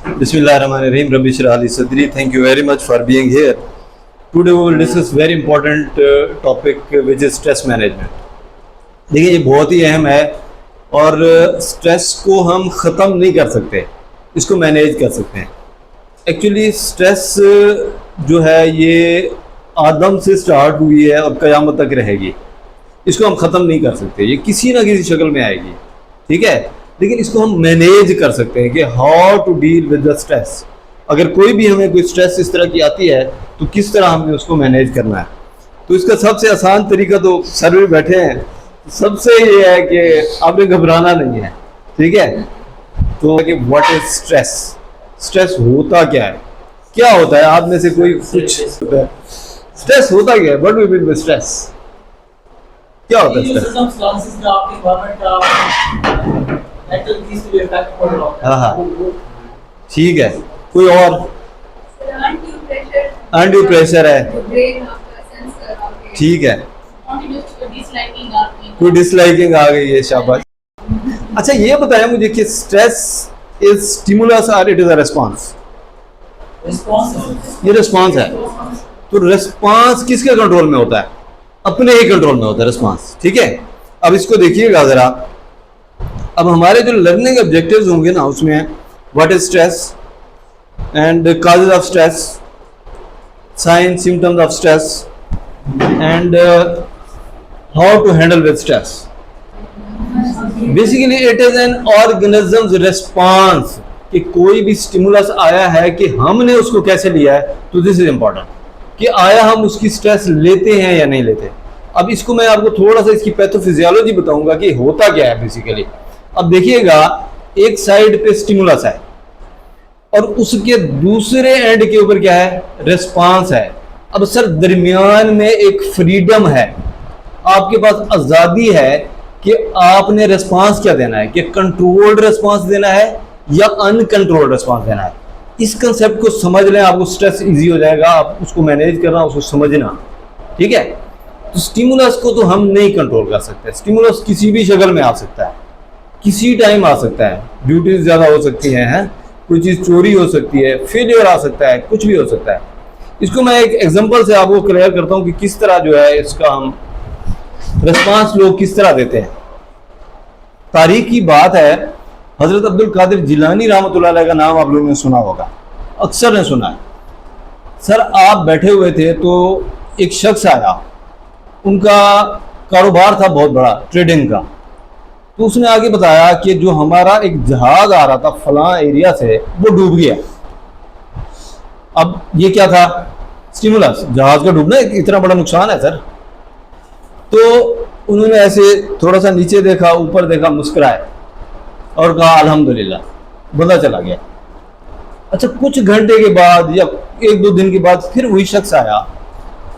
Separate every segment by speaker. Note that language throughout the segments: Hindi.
Speaker 1: Bismillahirrahmanirrahim. Rabbi shrah li sadri. Thank you very much for being here. Today we will discuss very important topic which is stress management. देखिए ये बहुत ही अहम है और स्ट्रेस को हम ख़त्म नहीं कर सकते, इसको मैनेज कर सकते हैं। एक्चुअली स्ट्रेस जो है ये आदम से स्टार्ट हुई है और क़यामत तक रहेगी, इसको हम ख़त्म नहीं कर सकते, ये किसी ना किसी शक्ल में आएगी, ठीक है। लेकिन इसको हम मैनेज कर सकते हैं कि how to deal with the stress. अगर कोई भी हमें कोई स्ट्रेस इस तरह की आती है तो किस तरह हमें उसको मैनेज करना है। तो इसका सबसे आसान तरीका, तो सर भी बैठे हैं, सबसे ये है कि आपने घबराना नहीं है, ठीक है। तो कि व्हाट इज स्ट्रेस, स्ट्रेस होता क्या है, क्या होता है। आप में से कोई कुछ स्ट्रेस होता क्या है, what we mean by stress, क्या होता है स्ट्रेस? हाँ हाँ ठीक है। कोई और? अनड्यू प्रेशर है, ठीक है। कोई डिसलाइकिंग आ गई है, शाबाश। अच्छा ये बताया मुझे कि स्ट्रेस इज स्टिमुलस और इट इज अ रिस्पांस। ये रिस्पांस है, तो रिस्पांस किसके कंट्रोल में होता है? अपने ही कंट्रोल में होता है रिस्पांस, ठीक है। अब इसको देखिएगा जरा। अब हमारे जो लर्निंग ऑब्जेक्टिव्स होंगे ना, उसमें what is stress and causes of stress, signs symptoms of stress and how to handle with stress. Basically it is an organism's response, कि कोई भी स्टिमुलस आया है कि हमने उसको कैसे लिया है। तो दिस इज इंपॉर्टेंट कि आया हम उसकी स्ट्रेस लेते हैं या नहीं लेते। अब इसको मैं आपको थोड़ा सा इसकी पैथोफिजियोलॉजी बताऊंगा कि होता क्या है बेसिकली। अब देखिएगा, एक साइड पे स्टिमुलस है और उसके दूसरे एंड के ऊपर क्या है, रिस्पांस है। अब सर दरमियान में एक फ्रीडम है, आपके पास आज़ादी है कि आपने रिस्पांस क्या देना है, कि कंट्रोल्ड रिस्पांस देना है या अनकंट्रोल्ड रिस्पांस देना है। इस कंसेप्ट को समझ लें, आपको स्ट्रेस इजी हो जाएगा, आप उसको मैनेज करना, उसको समझना, ठीक है। तो स्टिमुलस को तो हम नहीं कंट्रोल कर सकते। स्टिमुलस किसी भी शक्ल में आ सकता है, किसी टाइम आ सकता है, ड्यूटीज ज़्यादा हो सकती हैं, कोई चीज़ चोरी हो सकती है, फेलियर आ सकता है, कुछ भी हो सकता है। इसको मैं एक एग्जांपल से आपको क्लियर करता हूँ कि किस तरह जो है इसका हम रिस्पांस लोग किस तरह देते हैं। तारीख की बात है, हजरत अब्दुल कादिर जिलानी रहमतुल्लाह अलैह का नाम आप लोगों ने सुना होगा, अक्सर ने सुना है। सर आप बैठे हुए थे तो एक शख्स आया, उनका कारोबार था बहुत बड़ा, ट्रेडिंग का। तो उसने आगे बताया कि जो हमारा एक जहाज आ रहा था फलां एरिया से, वो डूब गया। अब ये क्या था, स्टिमुलस, जहाज का डूबना इतना बड़ा नुकसान है सर। तो उन्होंने ऐसे थोड़ा सा नीचे देखा, ऊपर देखा, मुस्कुराए और कहा अल्हम्दुलिल्लाह, बंदा चला गया। अच्छा कुछ घंटे के बाद या एक दो दिन के बाद फिर वही शख्स आया,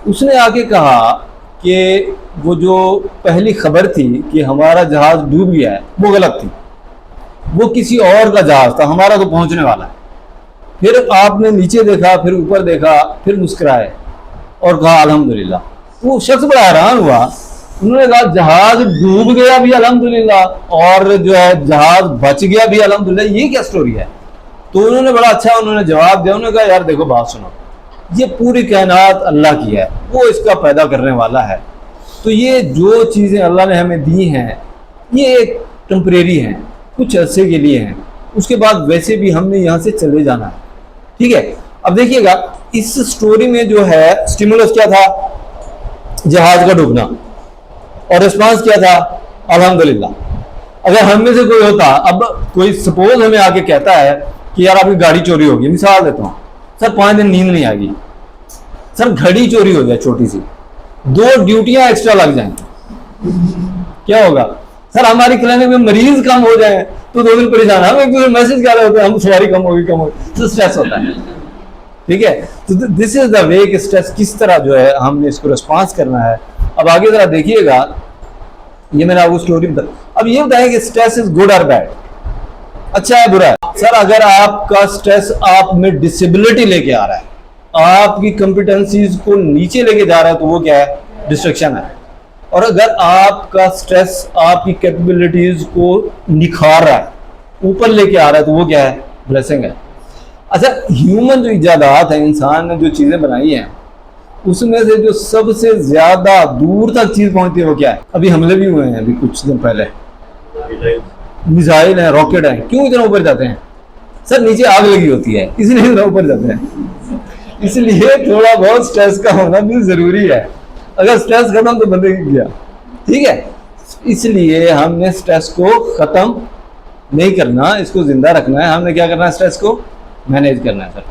Speaker 1: उसने आके कहा कि वो जो पहली खबर थी कि हमारा जहाज डूब गया है वो गलत थी, वो किसी और का जहाज था, हमारा तो पहुंचने वाला है। फिर आपने नीचे देखा, फिर ऊपर देखा, फिर मुस्कुराए और कहा अल्हम्दुलिल्लाह। वो शख्स बड़ा हैरान हुआ, उन्होंने कहा जहाज डूब गया भी अल्हम्दुलिल्लाह और जो है जहाज बच गया भी अल्हम्दुलिल्लाह, ये क्या स्टोरी है। तो उन्होंने बड़ा अच्छा उन्होंने जवाब दिया, उन्होंने कहा यार देखो बात सुनो, ये पूरी कायनात अल्लाह की है, वो इसका पैदा करने वाला है। तो ये जो चीज़ें अल्लाह ने हमें दी हैं ये एक टेम्परेरी हैं, कुछ अरसे के लिए हैं, उसके बाद वैसे भी हमने यहाँ से चले जाना है, ठीक है। अब देखिएगा इस स्टोरी में जो है स्टिमुलस क्या था, जहाज का डूबना, और रिस्पांस क्या था, अल्हम्दुलिल्लाह। अगर हम में से कोई होता, अब कोई सपोज हमें आके कहता है कि यार आपकी गाड़ी चोरी होगी, मिसाल देता हूँ सर, 5 दिन नींद नहीं आएगी, सर घड़ी चोरी हो जाए छोटी सी, 2 ड्यूटियां एक्स्ट्रा लग जाएं, क्या होगा सर, हमारी क्लिनिक में मरीज कम हो जाए तो 2 दिन परेशान, हम एक दूसरे मैसेज कर रहे होते हैं, हम सवारी कम होगी, तो स्ट्रेस होता है, ठीक है। तो दिस इज द वे कि स्ट्रेस किस तरह जो है हमने इसको रिस्पांस करना है। अब आगे जरा देखिएगा, ये मैंने आपको स्टोरी बता। अब ये बताएं कि स्ट्रेस इज गुड और बैड, अच्छा है बुरा है। सर अगर आपका स्ट्रेस आप में डिसेबिलिटी लेके आ रहा है, आपकी कॉम्पिटेंसीज को नीचे लेके जा रहा है, तो वो क्या है, डिस्ट्रक्शन है। और अगर आपका स्ट्रेस आपकी कैपेबिलिटीज को निखार रहा है, ऊपर लेके आ रहा है, तो वो क्या है, ब्लेसिंग है। अच्छा, ह्यूमन जो इजादात है, इंसान ने जो चीजें बनाई हैं, उसमें से जो सबसे ज्यादा दूर तक चीज पहुंचती है वो क्या है? अभी हमले भी हुए हैं अभी कुछ दिन पहले, मिसाइल है, रॉकेट है, क्यों इतना ऊपर जाते हैं सर? नीचे आग लगी होती है, इसलिए इतना ऊपर जाते हैं। इसलिए थोड़ा बहुत स्ट्रेस का होना भी जरूरी है। अगर स्ट्रेस खत्म तो बंदे गया, ठीक है। इसलिए हमने स्ट्रेस को खत्म नहीं करना, इसको जिंदा रखना है। हमने क्या करना है? स्ट्रेस को मैनेज करना है सर।